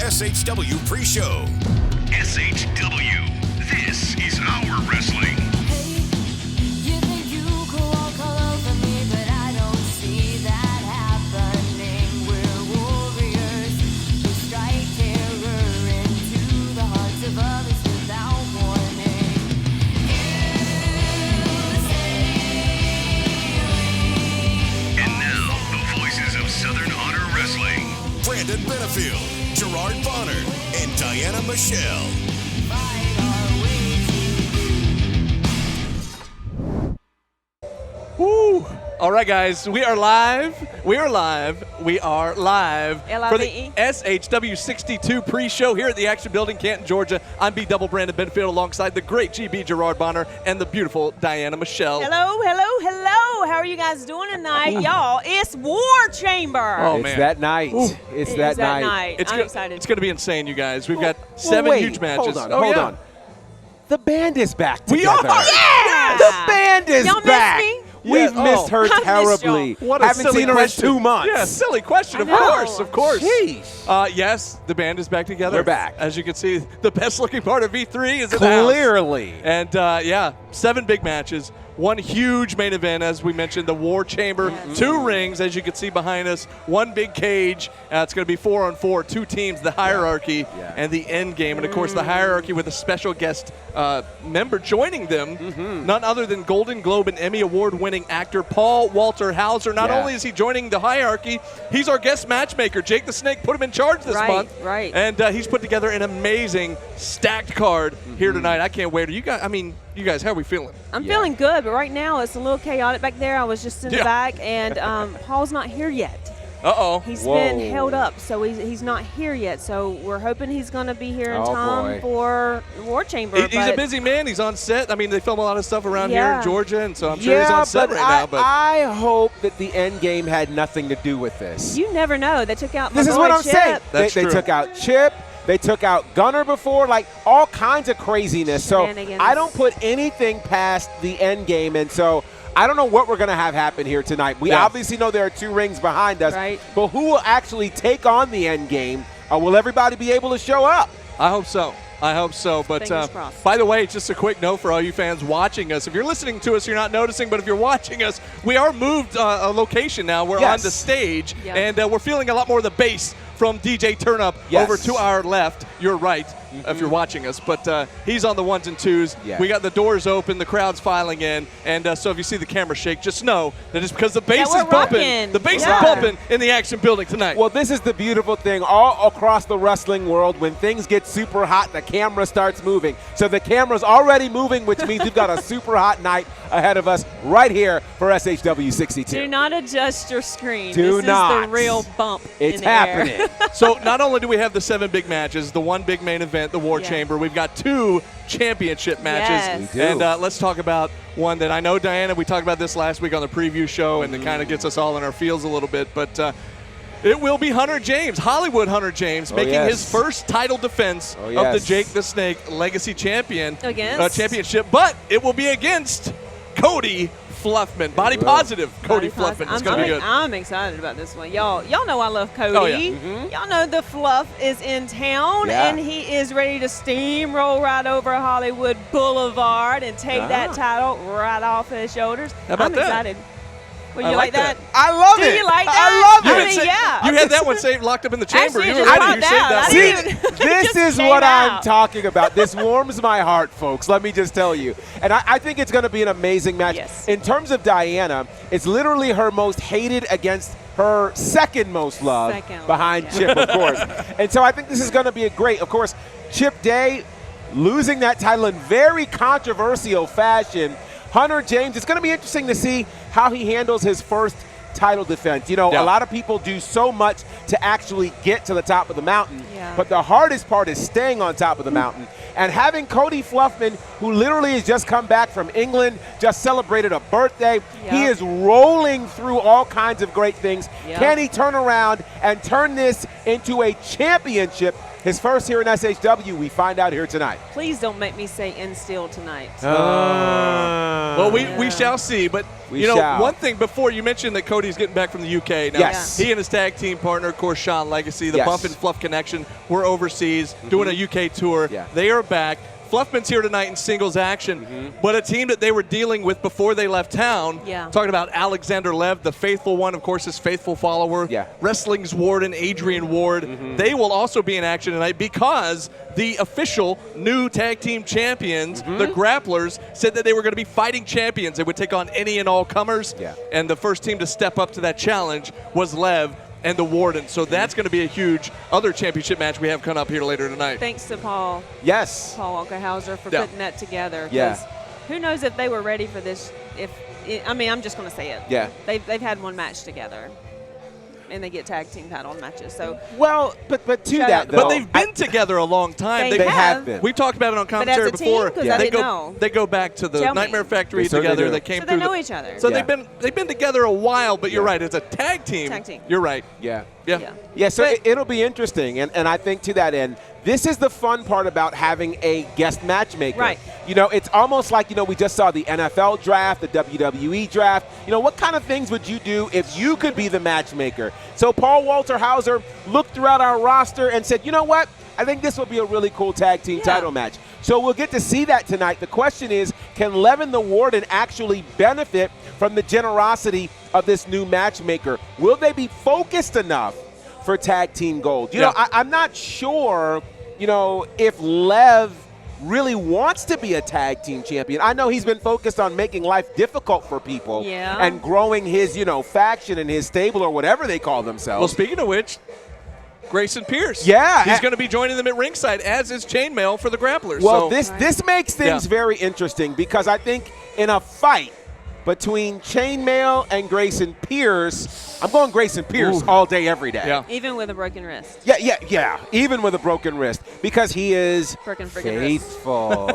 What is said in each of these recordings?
SHW pre-show. SHW, this is our wrestling. You think you could walk all over me, but I don't see that happening. We're warriors who strike terror into the hearts of others without warning. And now, the voices of Southern Honor Wrestling. Brandon Benefield, Gerard Bonner, and Diana Michelle. Fight our way to Woo! All right, guys, we are live. We are live. We are live for the SHW62 pre-show here at the Action Building, Canton, Georgia. I'm B-Double Brandon Benfield alongside the great GB Gerard Bonner and the beautiful Diana Michelle. Hello, hello, hello. How are you guys doing tonight? Y'all, it's War Chamber. Oh, It's man. that night. Ooh. It's that night. I'm excited. It's going to be insane, you guys. We've got Well, 7 wait, huge matches. Hold on. The band is back We together. are! Yeah! The band is Y'all miss back. me? We've Yeah. missed her I missed terribly. What a Haven't silly seen her question. in 2 months. Yeah, silly question. Of I know. course, of course. Jeez. Yes, the band is back together. They're back. As you can see, the best-looking part of V3 is in the house. Clearly. And, 7 big matches. 1 huge main event, as we mentioned, the War Chamber. Yes. 2 rings, as you can see behind us. 1 big cage. It's going to be 4-on-4, 2 teams, the hierarchy and the end game. And, of course, the hierarchy with a special guest member joining them. None other than Golden Globe and Emmy Award-winning actor Paul Walter Hauser. Not only is he joining the hierarchy, he's our guest matchmaker. Jake the Snake put him in charge this month. Right. And he's put together an amazing stacked card here tonight. I can't wait. You guys, how are we feeling? I'm feeling good, but right now it's a little chaotic back there. I was just in the Yeah. back, and Paul's not here yet. Uh-oh. He's been held up, so he's not here yet. So we're hoping he's going to be here in Oh, time boy. for the War Chamber. He's a but busy man. He's on set. I mean, they film a lot of stuff around here in Yeah. Georgia, and so I'm sure he's on set right now. But I hope that the end game had nothing to do with this. You never know. They took out my This is boy what I'm Chip. saying. That's They true. took out Chip. They took out Gunner before, like all kinds of craziness. So Shenanigans. I don't put anything past the end game. And so I don't know what we're going to have happen here tonight. We obviously know there are 2 rings behind us. Right. But who will actually take on the end game? Will everybody be able to show up? I hope so. I hope so. But Fingers crossed. by the way, just a quick note for all you fans watching us. If you're listening to us, you're not noticing. But if you're watching us, we are moved a location now. We're on the stage, Yeah. and we're feeling a lot more of the bass from DJ Turnup over to our left. You're right. If you're watching us, but he's on the 1s and 2s. Yeah. We got the doors open, the crowd's filing in, and so if you see the camera shake, just know that it's because the bass we're is bumping. rocking. The bass Yeah. is bumping in the Action Building tonight. Well, this is the beautiful thing all across the wrestling world. When things get super hot, the camera starts moving. So the camera's already moving, which means we've got a super hot night ahead of us right here for SHW62. Do not adjust your screen. Do this not. is the real bump. It's in the air. happening. So not only do we have the 7 big matches, the 1 big main event, the War Yeah. Chamber, we've got 2 championship matches. Yes. We do. And let's talk about one that I know, Diana, we talked about this last week on the preview show, and it kind of gets us all in our feels a little bit. But it will be Hunter James, Hollywood Hunter James, making his first title defense of the Jake the Snake Legacy Championship. But it will be against Cody Fluffman. Body positive Cody Fluffman. It's going to be good. I'm excited about this one. Y'all know I love Cody. Oh, yeah. Y'all know the Fluff is in town, Yeah. and he is ready to steamroll right over Hollywood Boulevard and take that title right off his shoulders. How about I'm that? excited. Well, I you like like that? I love Do it. you like I that? love I it. mean, yeah. You had that one saved, locked up in the chamber. Actually, You it were just ready. You popped saved out. that I one. didn't See, even- this just is came what I'm out. talking about. This warms my heart, folks. Let me just tell you. And I think it's going to be an amazing match. Yes. In terms of Diana, it's literally her most hated against her second most loved behind Chip, of course. And so I think this is going to be a great, of course, Chip Day losing that title in very controversial fashion. Hunter James, it's going to be interesting to see how he handles his first title defense. You know, a lot of people do so much to actually get to the top of the mountain, but the hardest part is staying on top of the mountain. And having Cody Fluffman, who literally has just come back from England, just celebrated a birthday, he is rolling through all kinds of great things. Can he turn around and turn this into a championship? His first here in SHW, we find out here tonight. Please don't make me say in steel tonight. Well, we shall see. But, We shall. one thing before you mentioned that Cody's getting back from the UK. Now, Yes. he and his tag team partner, of course, Sean Legacy, the Yes. Buff and Fluff Connection, were overseas doing a UK tour. Yeah. They are back. Fluffman's here tonight in singles action, but a team that they were dealing with before they left town, talking about Alexander Lev, the faithful one, of course, his faithful follower, wrestling's warden, Adrian Ward. They will also be in action tonight because the official new tag team champions, the Grapplers, said that they were going to be fighting champions. They would take on any and all comers, and the first team to step up to that challenge was Lev and the Warden. So that's going to be a huge other championship match we have coming up here later tonight. Thanks to Paul. Yes. Paul Walker Hauser for putting that together. Yeah. Who knows if they were ready for this? I'm just going to say it. Yeah. They've had one match together, and they get tag team title matches. So well, but to Shout that out. though, But they've been together a long time. They have been. We've talked about it on commentary as a team? before. 'Cause I They didn't go know. they go back to the Tell me. Nightmare Factory They certainly together. do. They came So through they know each other. So Yeah. they've been together a while, but you're Yeah. right, as a tag team. Tag team. You're right. Yeah. Yeah. Yeah, so But- it'll be interesting, and I think to that end, this is the fun part about having a guest matchmaker. Right. It's almost like, we just saw the NFL draft, the WWE draft. What kind of things would you do if you could be the matchmaker? So Paul Walter Hauser looked throughout our roster and said, you know what? I think this will be a really cool tag team title match. So we'll get to see that tonight. The question is, can Levin the Warden actually benefit from the generosity of this new matchmaker? Will they be focused enough for tag team gold? I'm not sure, if Lev really wants to be a tag team champion. I know he's been focused on making life difficult for people and growing his, faction and his stable or whatever they call themselves. Well, speaking of which, Grayson Pierce. Yeah. He's going to be joining them at ringside, as is Chainmail for the Grapplers. Well, so. this makes things very interesting because I think in a fight between Chainmail and Grayson Pierce, I'm going Grayson Pierce all day, every day. Yeah. Even with a broken wrist. Yeah. Even with a broken wrist, because he is Freaking faithful.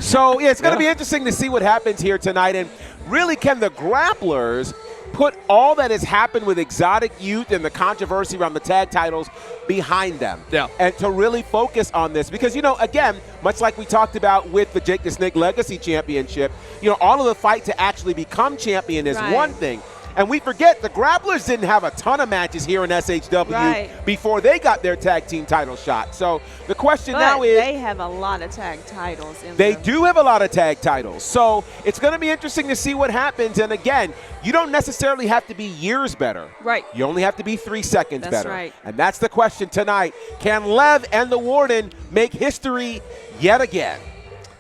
So, it's going to be interesting to see what happens here tonight. And really, can the Grapplers put all that has happened with Exotic Youth and the controversy around the tag titles behind them? Yeah. And to really focus on this. Because, again, much like we talked about with the Jake the Snake Legacy Championship, all of the fight to actually become champion is one thing. And we forget the Grapplers didn't have a ton of matches here in SHW before they got their tag team title shot. So the question now is, they have a lot of tag titles. They do have a lot of tag titles. So it's going to be interesting to see what happens. And again, you don't necessarily have to be years better. Right. You only have to be 3 seconds That's better. right. And that's the question tonight. Can Lev and the Warden make history yet again?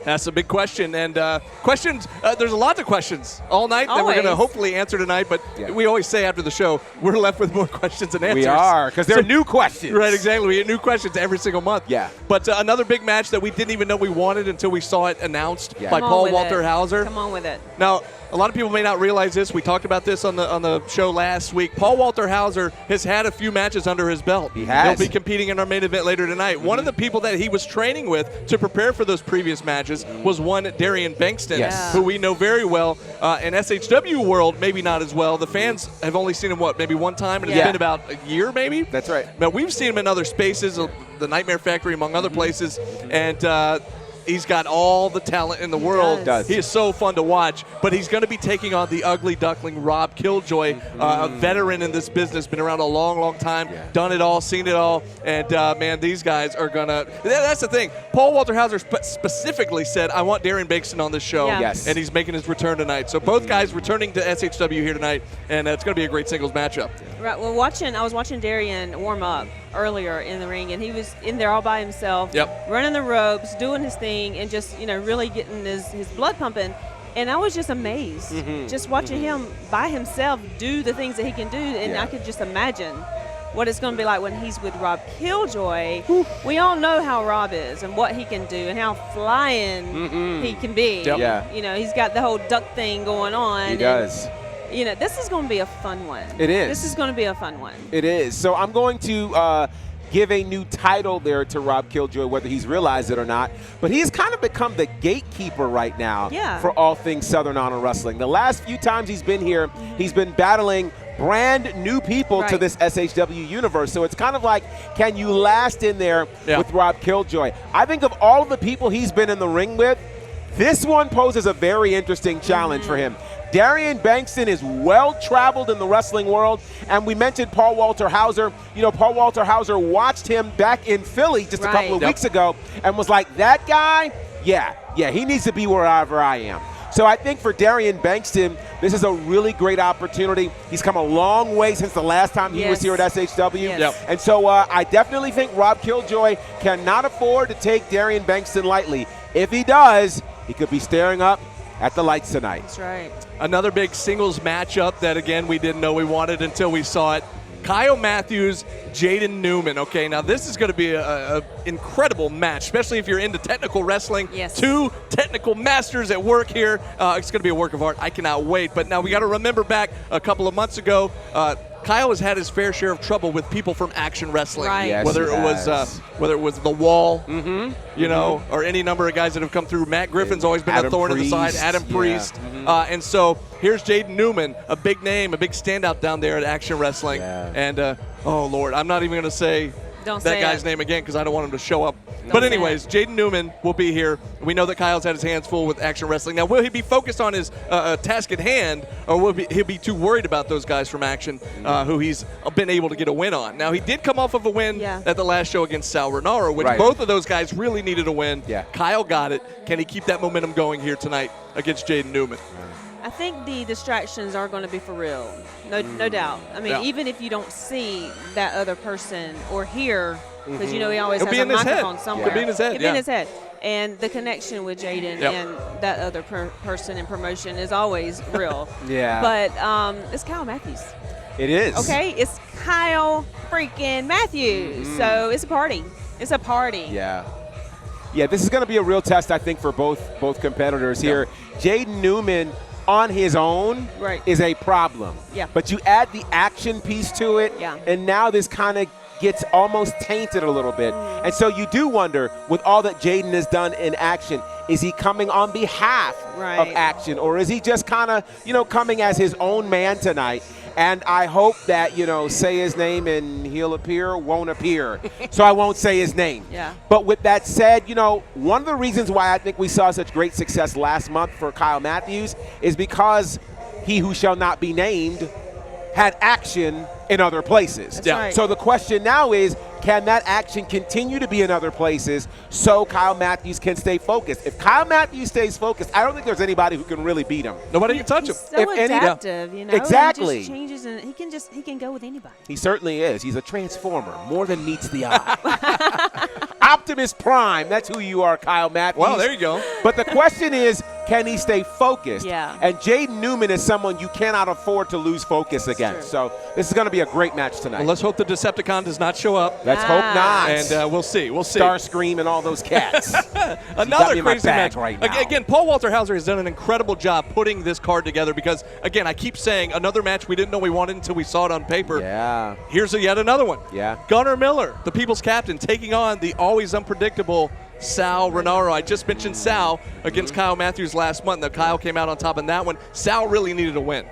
That's a big question. And questions, there's a lot of questions all night that we're going to hopefully answer tonight. But we always say after the show, we're left with more questions than answers. We are, because they're new questions. Right, exactly. We get new questions every single month. Yeah. But another big match that we didn't even know we wanted until we saw it announced by Paul Walter Hauser. Come on with it. Now, a lot of people may not realize this. We talked about this on the show last week. Paul Walter Hauser has had a few matches under his belt. He has. He'll be competing in our main event later tonight. One of the people that he was training with to prepare for those previous matches was one Darian Bankston, who we know very well. In SHW world, maybe not as well. The fans have only seen him, maybe one time, and it's been about a year, maybe? That's right. But we've seen him in other spaces, the Nightmare Factory, among other places, and he's got all the talent in the world. He is so fun to watch, but he's going to be taking on the ugly duckling Rob Killjoy, a veteran in this business, been around a long, long time, done it all, seen it all, and man, these guys are going to – that's the thing. Paul Walter Hauser specifically said, I want Darian Bankston on this show, and he's making his return tonight. So both guys returning to SHW here tonight, and it's going to be a great singles matchup. Right. Well, I was watching Darian warm up earlier in the ring, and he was in there all by himself, running the ropes, doing his thing, and just really getting his blood pumping. And I was just amazed, just watching him by himself do the things that he can do, and I could just imagine what it's going to be like when he's with Rob Killjoy. We all know how Rob is and what he can do and how flying he can be. He's got the whole duck thing going on. He does. This is going to be a fun one. It is. This is going to be a fun one. It is. So I'm going to give a new title there to Rob Killjoy, whether he's realized it or not. But he's kind of become the gatekeeper right now for all things Southern Honor Wrestling. The last few times he's been here, he's been battling brand new people to this SHW universe. So it's kind of like, can you last in there with Rob Killjoy? I think of all of the people he's been in the ring with, This one poses a very interesting challenge for him. Darian Bankston is well-traveled in the wrestling world, and we mentioned Paul Walter Hauser. You know, Paul Walter Hauser watched him back in Philly just a couple of weeks ago and was like, that guy, yeah, he needs to be wherever I am. So I think for Darian Bankston, this is a really great opportunity. He's come a long way since the last time he was here at SHW. And so I definitely think Rob Killjoy cannot afford to take Darian Bankston lightly. If he does, he could be staring up at the lights tonight. That's right. Another big singles matchup that, again, we didn't know we wanted until we saw it. Kyle Matthews, Jaden Newman. Okay, now this is going to be an incredible match, especially if you're into technical wrestling. Yes. 2 technical masters at work here. It's going to be a work of art. I cannot wait. But now we got to remember back a couple of months ago, Kyle has had his fair share of trouble with people from Action Wrestling. Right. Yes, whether it was The Wall, you know, or any number of guys that have come through. Matt Griffin's always been a thorn in the side. Adam Priest. And so here's Jaden Newman, a big name, a big standout down there at Action Wrestling. And, oh, Lord, I'm not even going to say that guy's name again because I don't want him to show up. But anyways, Jaden Newman will be here. We know that Kyle's had his hands full with Action Wrestling. Now, will he be focused on his task at hand, or will he be too worried about those guys from Action who he's been able to get a win on? Now, he did come off of a win at the last show against Sal Renaro, which both of those guys really needed a win. Kyle got it. Can he keep that momentum going here tonight against Jaden Newman? I think the distractions are going to be for real, no doubt. I mean, even if you don't see that other person or hear, because you know he always has a microphone somewhere. Could be in his head. Could be in his head. And the connection with Jaden and that other person in promotion is always real. But it's Kyle Matthews. It is. Okay, it's Kyle freaking Matthews. So it's a party. It's a party. Yeah, this is going to be a real test, I think, for both competitors here. Jaden Newman on his own is a problem. But you add the action piece to it, and now this kind of gets almost tainted a little bit. And so you do wonder, with all that Jaden has done in Action, is he coming on behalf of Action, or is he just kind of, you know, coming as his own man tonight? And I hope that, you know, say his name and he'll appear, won't appear. So I won't say his name. But with that said, you know, one of the reasons why I think we saw such great success last month for Kyle Matthews is because he who shall not be named had action in other places. So the question now is, can that action continue to be in other places so Kyle Matthews can stay focused? If Kyle Matthews stays focused, I don't think there's anybody who can really beat him. Nobody can touch him. So adaptive, you know. Exactly. He just changes, and he can go with anybody. He certainly is. He's a transformer, more than meets the eye. Optimus Prime, that's who you are, Kyle Matthews. Well, there you go. But the question is, can he stay focused? And Jaden Newman is someone you cannot afford to lose focus against. So this is going to be a great match tonight. Well, let's hope the Decepticon does not show up. Let's hope not. And we'll see. Starscream and all those cats. Another crazy match. Right now. Again, Paul Walter Hauser has done an incredible job putting this card together because, again, I keep saying another match we didn't know we wanted until we saw it on paper. Here's yet another one. Gunnar Miller, the People's Captain, taking on the always unpredictable Sal Renaro. I just mentioned Sal against Kyle Matthews last month. Now, Kyle came out on top in that one. Sal really needed a win.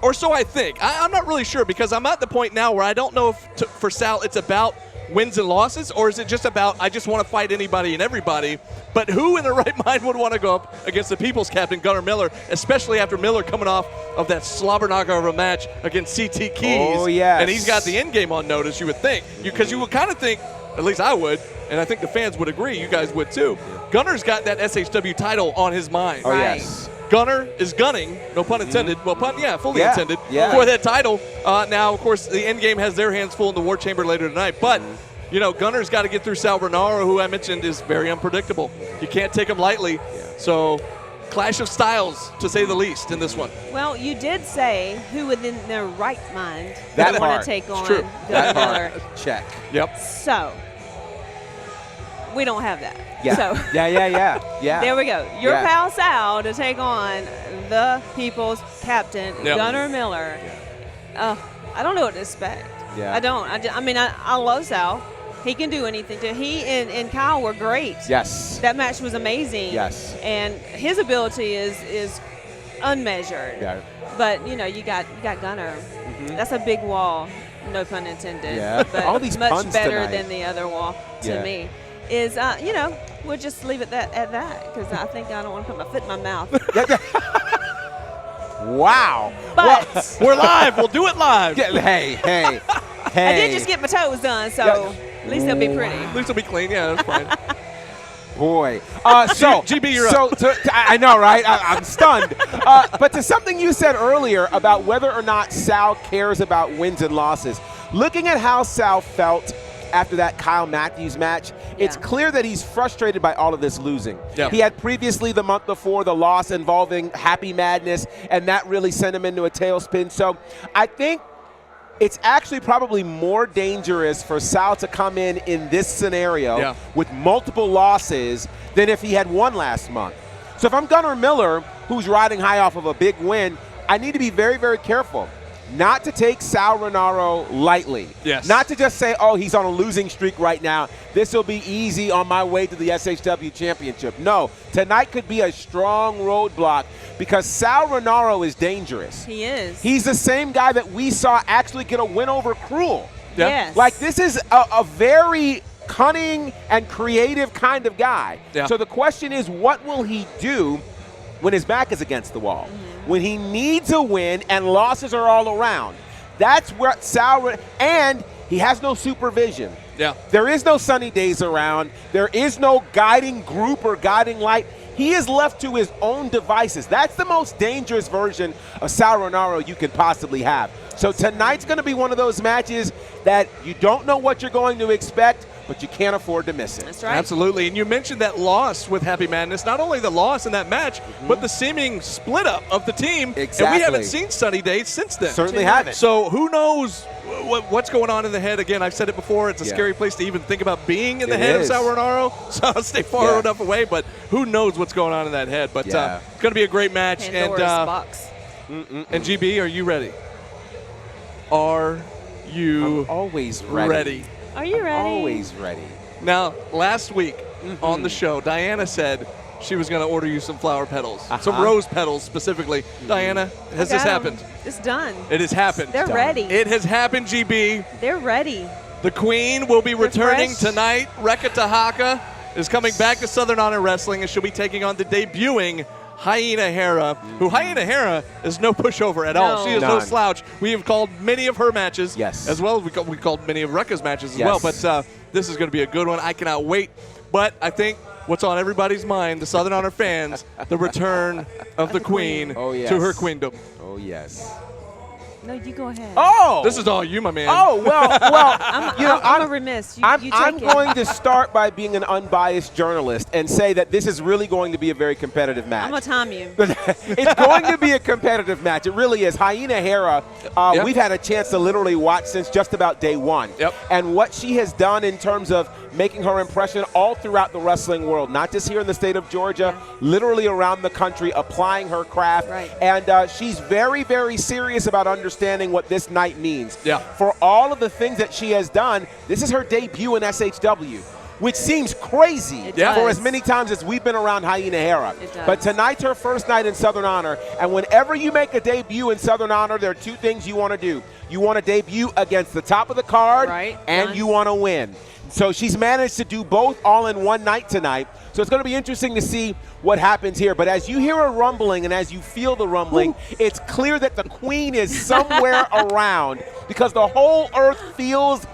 Or so I think. I'm not really sure because I'm at the point now where I don't know if for Sal it's about wins and losses, or is it just about I just want to fight anybody and everybody? But who in their right mind would want to go up against the People's Captain, Gunnar Miller, especially after Miller coming off of that slobber knocker of a match against CT Keys? And he's got the end game on notice, you would think. Because you would kind of think, at least I would, and I think the fans would agree, you guys would too. Gunnar's got that SHW title on his mind. Gunnar is gunning, no pun intended, well, fully intended, for that title. Now, of course, the end game has their hands full in the War Chamber later tonight, but, you know, Gunnar's got to get through Sal Renaro, who I mentioned is very unpredictable. You can't take him lightly, so clash of styles, to say the least, in this one. Well, you did say who within their right mind would want to take on That Gunnar Miller. Check. So, we don't have that. So, there we go. Your pal Sal to take on the People's Captain, Gunnar Miller. I don't know what to expect. I don't. I mean, I love Sal. He can do anything. He and Kyle were great. That match was amazing. And his ability is unmeasured. But, you know, you got Gunnar. That's a big wall, no pun intended. But all these much puns better tonight. than the other wall to me. is, we'll just leave it at that because I think I don't want to put my foot in my mouth. Wow. But we're live. We'll do it live. Hey. I did just get my toes done, so at least they'll be pretty. At least it'll be clean. Yeah, that's fine. Boy. So, GB, you're up. I know, right? I'm stunned. But to something you said earlier about whether or not Sal cares about wins and losses, looking at how Sal felt after that Kyle Matthews match, it's clear that he's frustrated by all of this losing. Yeah. He had previously the month before the loss involving Happy Madness, and that really sent him into a tailspin. So I think it's actually probably more dangerous for Sal to come in this scenario with multiple losses than if he had won last month. So if I'm Gunnar Miller, who's riding high off of a big win, I need to be very, very careful not to take Sal Rinauro lightly. Yes. Not to just say, oh, he's on a losing streak right now. This will be easy on my way to the SHW championship. No, tonight could be a strong roadblock because Sal Rinauro is dangerous. He is. He's the same guy that we saw actually get a win over Cruel. Yeah. Yes. Like, this is a very cunning and creative kind of guy. Yeah. So the question is, what will he do when his back is against the wall? When he needs a win and losses are all around. That's where Sal, and he has no supervision. Yeah. There is no sunny days around. There is no guiding group or guiding light. He is left to his own devices. That's the most dangerous version of Sal Rinauro you can possibly have. So tonight's going to be one of those matches that you don't know what you're going to expect, but you can't afford to miss it. That's right. Absolutely. And you mentioned that loss with Happy Madness. Not only the loss in that match, but the seeming split up of the team. Exactly. And we haven't seen sunny days since then. Certainly haven't. So who knows what's going on in the head. Again, I've said it before. It's a scary place to even think about being in the head of Sal Rinauro. So I'll stay far enough away. But who knows what's going on in that head. But it's going to be a great match. Pandora's box. And GB, are you ready? Are you I'm always ready. Are you ready? Always ready. Now, last week on the show, Diana said she was going to order you some flower petals, some rose petals specifically. Diana, has this happened? It's done. It has happened. They're ready. It has happened, GB. They're ready. The Queen will be returning fresh. tonight. Rekka Tahaka is coming back to Southern Honor Wrestling, and she'll be taking on the debuting Hyena Hera, who Hyena Hera is no pushover at all. She is no slouch. We have called many of her matches, as well as we called many of Rekka's matches as well. But this is going to be a good one. I cannot wait. But I think what's on everybody's mind, the Southern Honor fans, the return of the Queen to her queendom. Oh, yes. No, you go ahead. Oh! This is all you, my man. Oh, well, I'm a remiss. I'm going to start by being an unbiased journalist and say that this is really going to be a very competitive match. I'm going to time you. It's going to be a competitive match. It really is. Hyena Hera, we've had a chance to literally watch since just about day one. And what she has done in terms of making her impression all throughout the wrestling world, not just here in the state of Georgia, literally around the country, applying her craft. And she's very, very serious about understanding what this night means. For all of the things that she has done, this is her debut in SHW, which seems crazy for as many times as we've been around Hyena Hera. But tonight's her first night in Southern Honor, and whenever you make a debut in Southern Honor, there are two things you want to do. You want to debut against the top of the card, and you want to win. So she's managed to do both all in one night tonight. So it's going to be interesting to see what happens here. But as you hear a rumbling and as you feel the rumbling, it's clear that the Queen is somewhere around because the whole earth feels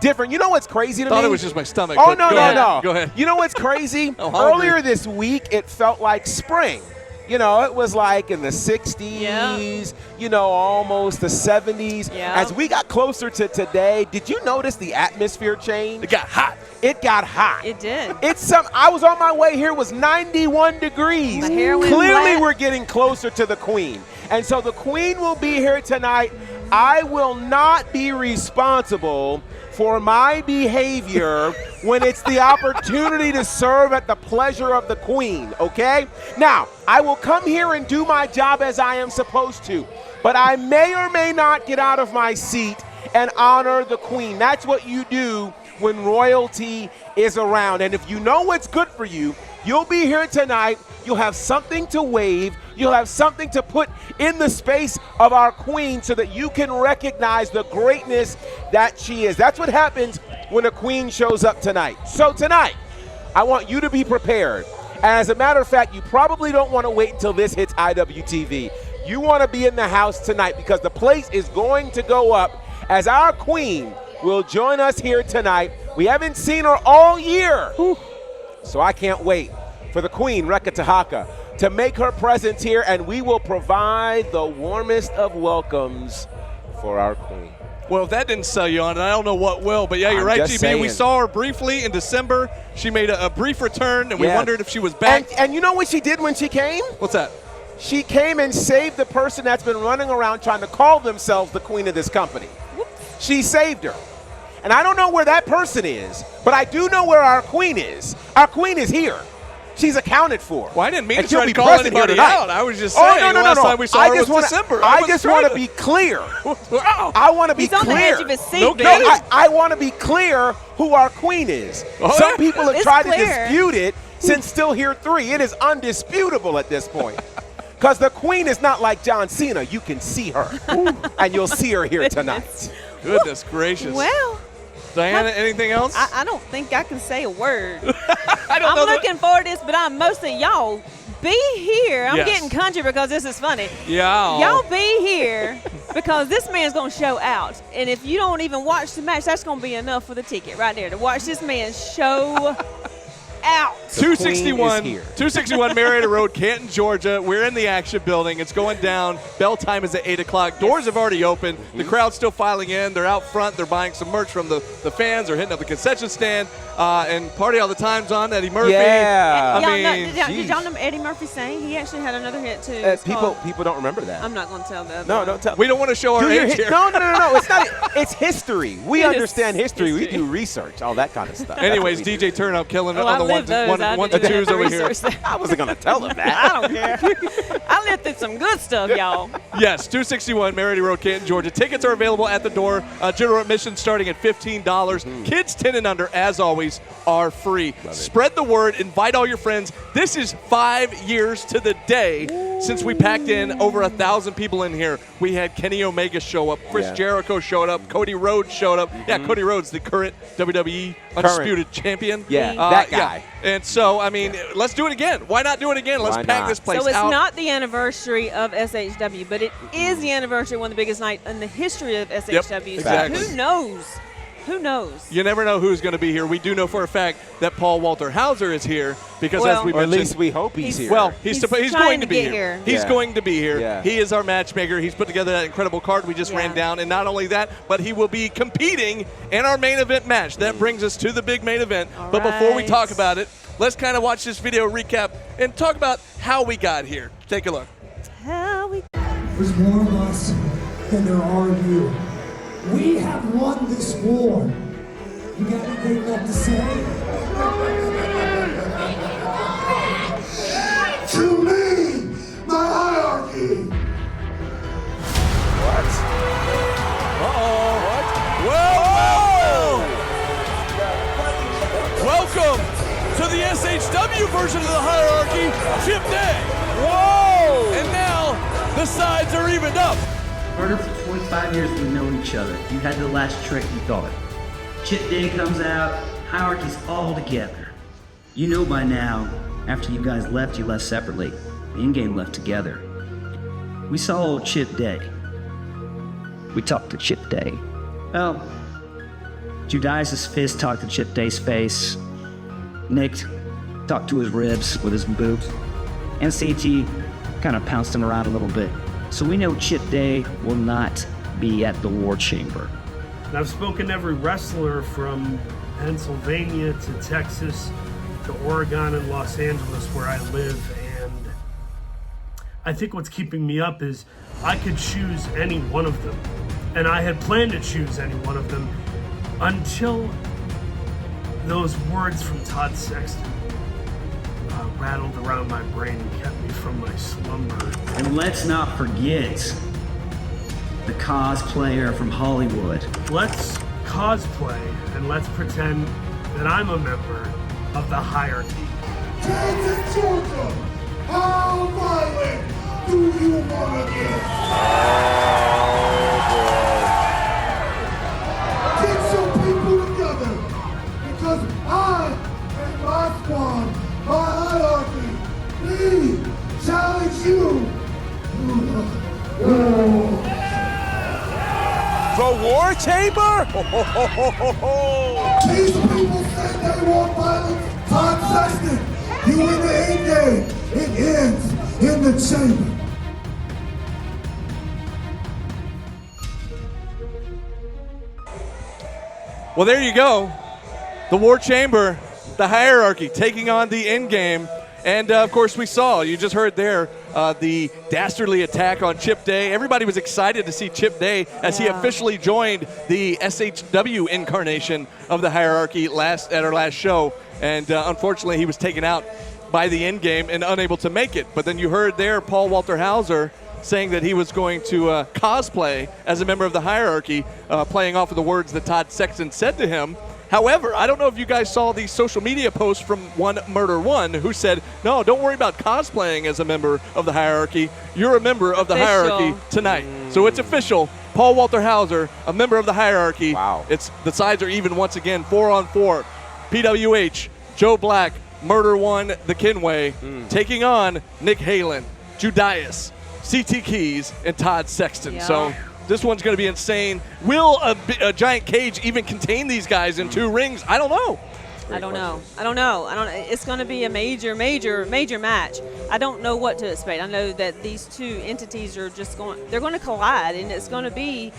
different. You know what's crazy to me? I thought it was just my stomach. Oh, no. Go ahead. You know what's crazy? Earlier this week, it felt like spring. You know, it was like in the 60s, you know, almost the 70s. As we got closer to today, did you notice the atmosphere change? It got hot. It got hot. It did. I was on my way here, it was 91 degrees. My hair went Clearly black. we're getting closer to the Queen. And so the Queen will be here tonight. I will not be responsible for my behavior when it's the opportunity to serve at the pleasure of the Queen, okay? Now, I will come here and do my job as I am supposed to, but I may or may not get out of my seat and honor the Queen. That's what you do when royalty is around. And if you know what's good for you, you'll be here tonight. You'll have something to wave. You'll have something to put in the space of our Queen so that you can recognize the greatness that she is. That's what happens when a Queen shows up tonight. So tonight, I want you to be prepared. As a matter of fact, you probably don't want to wait until this hits IWTV. You want to be in the house tonight because the place is going to go up as our queen will join us here tonight. We haven't seen her all year, so I can't wait for the queen, Reka Tahaka, to make her presence here, and we will provide the warmest of welcomes for our queen. Well, if that didn't sell you on it, I don't know what will. But, yeah, you're right, GB. Saying. We saw her briefly in December. She made a brief return, and we wondered if she was back. And you know what she did when she came? What's that? She came and saved the person that's been running around trying to call themselves the queen of this company. She saved her. And I don't know where that person is, but I do know where our queen is. Our queen is here. She's accounted for. Well, I didn't mean and to try to call anybody out. I was just saying last time we saw her was December. I just want to be clear. I want to be clear. He's on the edge of his seat, I want to be clear who our queen is. Some people have tried to dispute it since Still Here 3. It is undisputable at this point. Because the queen is not like John Cena. You can see her. And you'll see her here tonight. Goodness gracious. Well. Diana, anything else? I don't think I can say a word. I'm looking forward to this, but I'm mostly y'all be here. I'm getting country because this is funny. Yeah. Y'all be here because this man's going to show out. And if you don't even watch the match, that's going to be enough for the ticket right there to watch this man show out. 261 Marietta Road, Canton, Georgia. We're in the Action Building. It's going down. Bell time is at 8 o'clock. Doors have already opened. The crowd's still filing in. They're out front. They're buying some merch from the fans. They're hitting up the concession stand. And Party All the Time's on. Eddie Murphy. Yeah. Did y'all know Eddie Murphy sang? He actually had another hit, too. People don't remember that. I'm not going to tell them. No, don't tell. We don't want to show our age here. No. It's not. It's history. We understand history. We do research, all that kind of stuff. Anyways, DJ Turnup killing it on the ones and twos over here. I wasn't going to tell them that. I don't care. I lifted some good stuff, y'all. Yes, 261 Marietta Road, Canton, Georgia. Tickets are available at the door. General admission starting at $15. Kids 10 and under, as always, are free. Spread the word. Invite all your friends. This is 5 years to the day since we packed in over 1,000 people in here. We had Kenny Omega show up. Chris Jericho showed up. Cody Rhodes showed up. Yeah, Cody Rhodes, the current WWE Undisputed Champion. Yeah, that guy. Yeah. And so, I mean, let's do it again. Why not do it again? Let's pack this place out. So it's not the anniversary of SHW, but it is the anniversary of one of the biggest nights in the history of SHW. Yep, exactly. Who knows? Who knows? You never know who's going to be here. We do know for a fact that Paul Walter Hauser is here because, as we mentioned, or at least we hope he's here. Well, he's going to be here. He's going to be here. Yeah. He is our matchmaker. He's put together that incredible card we just ran down. And not only that, but he will be competing in our main event match. That brings us to the big main event. But before we talk about it, let's kind of watch this video recap and talk about how we got here. Take a look. There's more of us than there are of you. We have won this war. You got anything left to say? To me, my hierarchy. What? Uh-oh. What? Whoa! Welcome to the SHW version of the hierarchy, Chip Day. Whoa! And now the sides are evened up. Carter, for 25 years we've known each other. You had the last trick, you thought. Chip Day comes out, hierarchy's all together. You know by now, after you guys left, you left separately. The in-game left together. We saw old Chip Day. We talked to Chip Day. Well, Judias' fist talked to Chip Day's face. Nick talked to his ribs with his boobs. And CT kind of pounced him around a little bit. So we know Chip Day will not be at the War Chamber. And I've spoken to every wrestler from Pennsylvania to Texas to Oregon and Los Angeles where I live, and I think what's keeping me up is I could choose any one of them. And I had planned to choose any one of them until those words from Todd Sexton rattled around my brain and kept me from my slumber. And let's not forget the cosplayer from Hollywood. Let's cosplay and let's pretend that I'm a member of the hierarchy. Kansas, Georgia, how violent do you want to get? Get some people together because I and my squad The War Chamber? These people said they want violence. Todd Sexton, you win the end game. It ends in the chamber. Well, there you go. The War Chamber, the hierarchy, taking on the end game. And, of course, we saw, you just heard there, the dastardly attack on Chip Day. Everybody was excited to see Chip Day as he officially joined the SHW incarnation of the hierarchy at our last show. And, unfortunately, he was taken out by the end game and unable to make it. But then you heard there Paul Walter Hauser saying that he was going to cosplay as a member of the hierarchy, playing off of the words that Todd Sexton said to him. However, I don't know if you guys saw the social media post from One Murder One, who said, no, don't worry about cosplaying as a member of the hierarchy. You're a member of the hierarchy tonight. So it's official. Paul Walter Hauser, a member of the hierarchy. Wow. The sides are even once again, 4-on-4. PWH, Joe Black, Murder One, the Kinway, taking on Nick Halen, Judias, CT Keys, and Todd Sexton. Yeah. So this one's going to be insane. Will a giant cage even contain these guys in 2 rings? I don't know. I don't know. It's going to be a major match. I don't know what to expect. I know that these two entities are they're going to collide, and it's going to be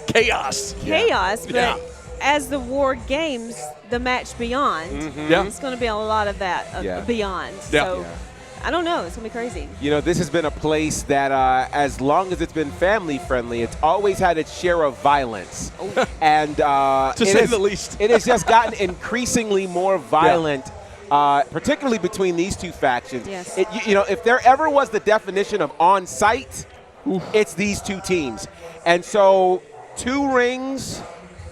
chaos. But as the War Games, the match beyond, it's going to be a lot of that beyond. So I don't know. It's going to be crazy. You know, this has been a place that, as long as it's been family-friendly, it's always had its share of violence. And to say the least. It has just gotten increasingly more violent, particularly between these two factions. Yes. You know, if there ever was the definition of on-site, it's these two teams. And so 2 rings,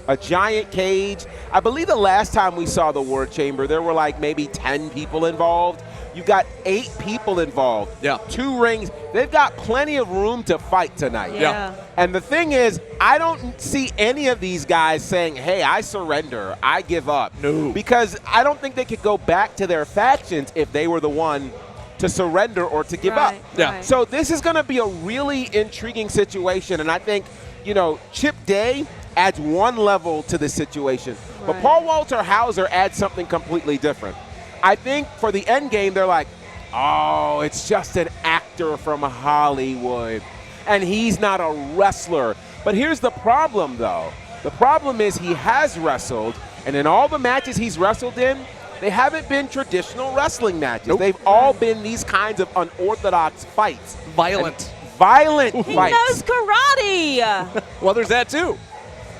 a giant cage. I believe the last time we saw the War Chamber, there were like maybe 10 people involved. You've got 8 people involved. Yeah. 2 rings. They've got plenty of room to fight tonight. Yeah. And the thing is, I don't see any of these guys saying, hey, I surrender, I give up. No. Because I don't think they could go back to their factions if they were the one to surrender or to give up. Yeah. So this is going to be a really intriguing situation. And I think, you know, Chip Day adds one level to this situation. But Paul Walter Hauser adds something completely different. I think for the end game, they're like, oh, it's just an actor from Hollywood, and he's not a wrestler. But here's the problem, though. The problem is he has wrestled, and in all the matches he's wrestled in, they haven't been traditional wrestling matches. They've all been these kinds of unorthodox fights. Violent fights. He knows karate. Well, there's that, too.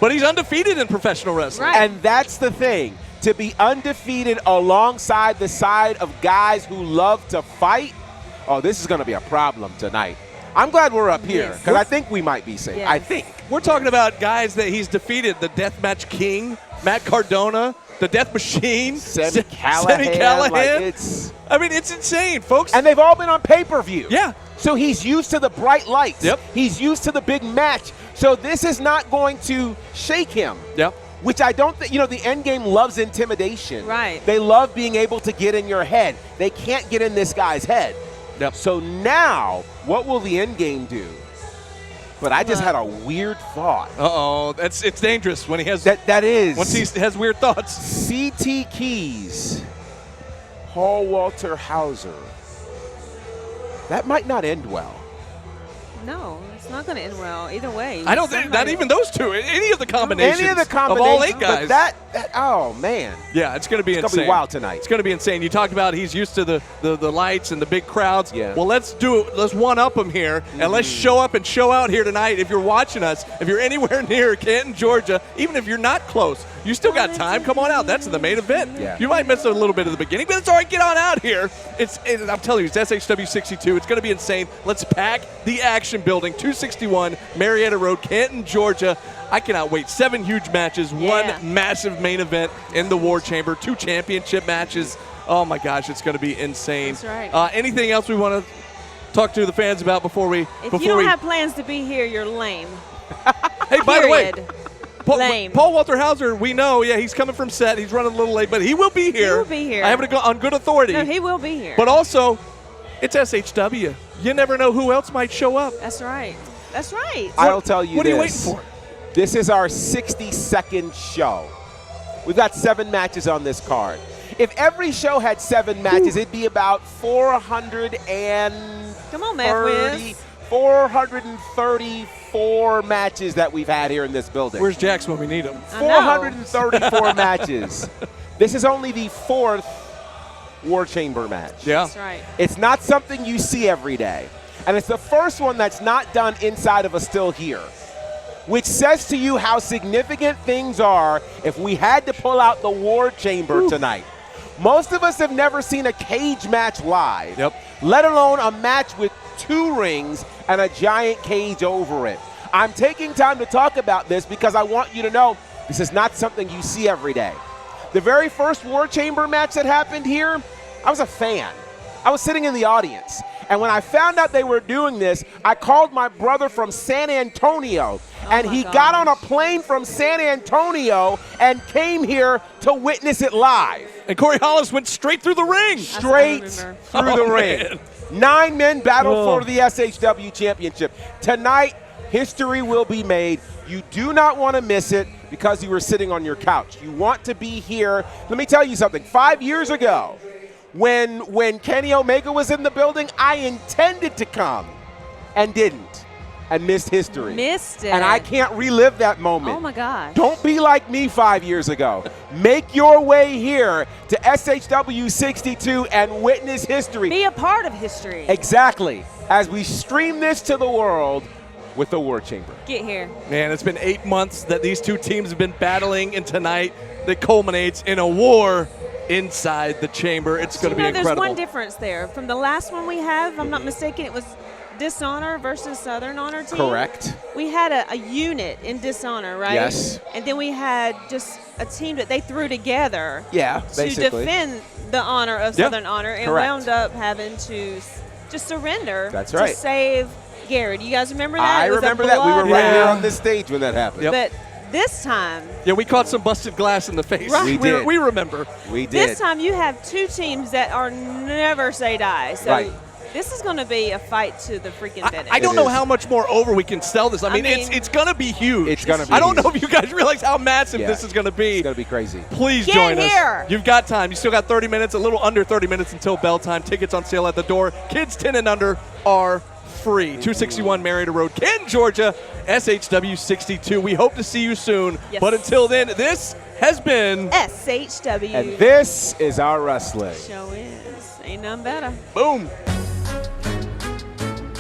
But he's undefeated in professional wrestling. Right. And that's the thing. To be undefeated alongside the side of guys who love to fight, oh, this is going to be a problem tonight. I'm glad we're up here because I think we might be safe. Yes. I think. We're talking about guys that he's defeated. The Deathmatch King, Matt Cardona, the Death Machine, Semi Callahan. Like it's insane, folks. And they've all been on pay-per-view. Yeah. So he's used to the bright lights. Yep. He's used to the big match. So this is not going to shake him. Yep. Which I don't think, you know, the end game loves intimidation. Right. They love being able to get in your head. They can't get in this guy's head. Yep. So now, what will the end game do? But I just had a weird thought. Uh-oh, it's dangerous when he has that is. Once he has weird thoughts. CT Keys, Paul Walter Hauser. That might not end well. No, it's not going to end well either way. I don't think, not even those two. Any of the combinations. Any of the combinations. Of all 8 guys. But that oh, man. Yeah, it's going to be insane. It's going to be wild tonight. It's going to be insane. You talked about he's used to the lights and the big crowds. Yeah. Well, let's do it. Let's one-up him here, and let's show up and show out here tonight. If you're watching us, if you're anywhere near Canton, Georgia, even if you're not close, you still got time. Come on out. That's the main event. Yeah. You might miss a little bit of the beginning, but it's all right. Get on out here. I'm telling you, it's SHW62. It's going to be insane. Let's pack the action building. 261 Marietta Road, Canton, Georgia. I cannot wait. 7 huge matches, 1 massive main event in the War Chamber, 2 championship matches. Oh, my gosh, it's going to be insane. That's right. Anything else we want to talk to the fans about before we If you don't have plans to be here, you're lame. Hey, by the way, Lame. Paul Walter Hauser, we know, he's coming from set. He's running a little late, but he will be here. He will be here. I have it on good authority. No, he will be here. But also, it's SHW. You never know who else might show up. That's right. That's right. I'll tell you What this. are you waiting for? This is our 60-second show. We've got 7 matches on this card. If every show had 7 matches, it'd be about 434 matches that we've had here in this building. Where's Jax when we need him? 434 matches. This is only the 4th War Chamber match. Yeah. That's right. It's not something you see every day. And it's the first one that's not done inside of a still here, which says to you how significant things are if we had to pull out the War Chamber tonight. Most of us have never seen a cage match live, let alone a match with 2 rings and a giant cage over it. I'm taking time to talk about this because I want you to know this is not something you see every day. The very first War Chamber match that happened here, I was a fan. I was sitting in the audience. And when I found out they were doing this, I called my brother from San Antonio. And he got on a plane from San Antonio and came here to witness it live. And Corey Hollis went straight through the ring. Straight through the ring. 9 men battled for the SHW championship. Tonight, history will be made. You do not want to miss it because you were sitting on your couch. You want to be here. Let me tell you something. 5 years ago, when Kenny Omega was in the building, I intended to come and didn't. And missed history. Missed it. And I can't relive that moment. Oh, my gosh. Don't be like me 5 years ago. Make your way here to SHW62 and witness history. Be a part of history. Exactly. As we stream this to the world with the War Chamber. Get here. Man, it's been 8 months that these 2 teams have been battling, and tonight that culminates in a war inside the chamber. It's going to be incredible. There's one difference there. From the last one we have, if I'm not mistaken, it was Dishonor versus Southern Honor team. Correct. We had a unit in Dishonor, right? Yes. And then we had just a team that they threw together basically. to defend the honor of Southern Honor and Correct. wound up having to just surrender That's right. to save Gary. Do you guys remember that? I remember that. We were right here on this stage when that happened. But this time. Yeah, we caught some busted glass in the face. Right. We did. We remember. We did. This time you have 2 teams that are never say die. So this is going to be a fight to the freaking finish. I don't know how much more over we can sell this. I mean it's going to be huge. It's going to be I don't know if you guys realize how massive this is going to be. It's going to be crazy. Please Get join here. us. You've got time. You still got 30 minutes, a little under 30 minutes until bell time. Tickets on sale at the door. Kids 10 and under are free. 261 Marietta Road, Canton, Georgia, SHW62. We hope to see you soon. Yes. But until then, this has been SHW. And this is our wrestling. Show is. Ain't none better. Boom.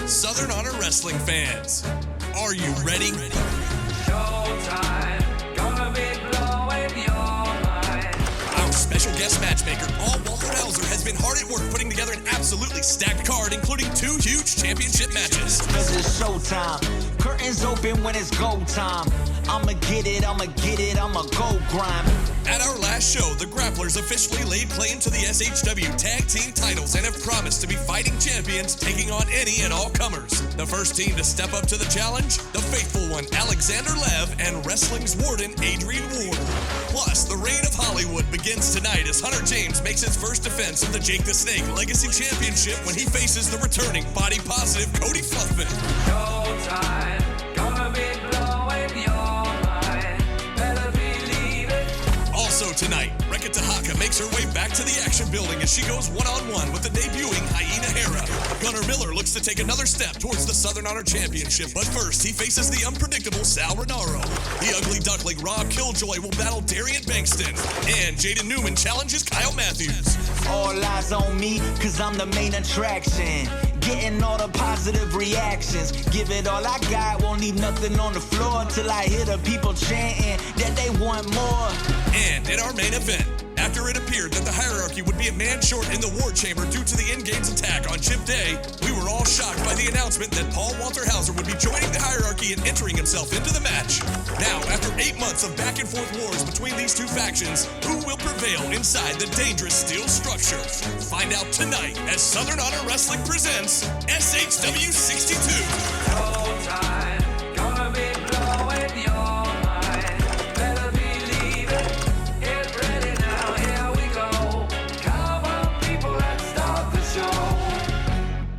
Southern Honor Wrestling fans, are you ready? Showtime, gonna be blowing your mind. Our special guest matchmaker, Paul Walter Hauser, has been hard at work putting together an absolutely stacked card, including 2 huge championship matches. Cause it's showtime. Curtains open when it's go time. I'ma get it, I'ma go grind. At our last show, the Grapplers officially laid claim to the SHW tag team titles and have promised to be fighting champions, taking on any and all comers. The first team to step up to the challenge, the faithful one, Alexander Lev, and wrestling's warden, Adrian Ward. Plus, the reign of Hollywood begins tonight as Hunter James makes his first defense of the Jake the Snake Legacy Championship when he faces the returning body-positive Cody Fluffman. Showtime, gonna be blowing your mind. Better believe it. Also tonight, Rekka Tahaka makes her way back to the action building as she goes one-on-one with the debuting Hyena Hera. Gunnar Miller looks to take another step towards the Southern Honor Championship, but first he faces the unpredictable Sal Renaro. The ugly duckling Rob Killjoy will battle Darian Bankston, and Jaden Newman challenges Kyle Matthews. All eyes on me, cause I'm the main attraction. Getting all the positive reactions. Give it all I got, won't leave nothing on the floor till I hear the people chanting that they want more. And in our main event, after it appeared that the hierarchy would be a man short in the War Chamber due to the in-games attack on Chip Day, we were all shocked by the announcement that Paul Walter Hauser would be joining the hierarchy and entering himself into the match. Now, after 8 months of back-and-forth wars between these 2 factions, who will prevail inside the dangerous steel structure? Find out tonight as Southern Honor Wrestling presents SHW62.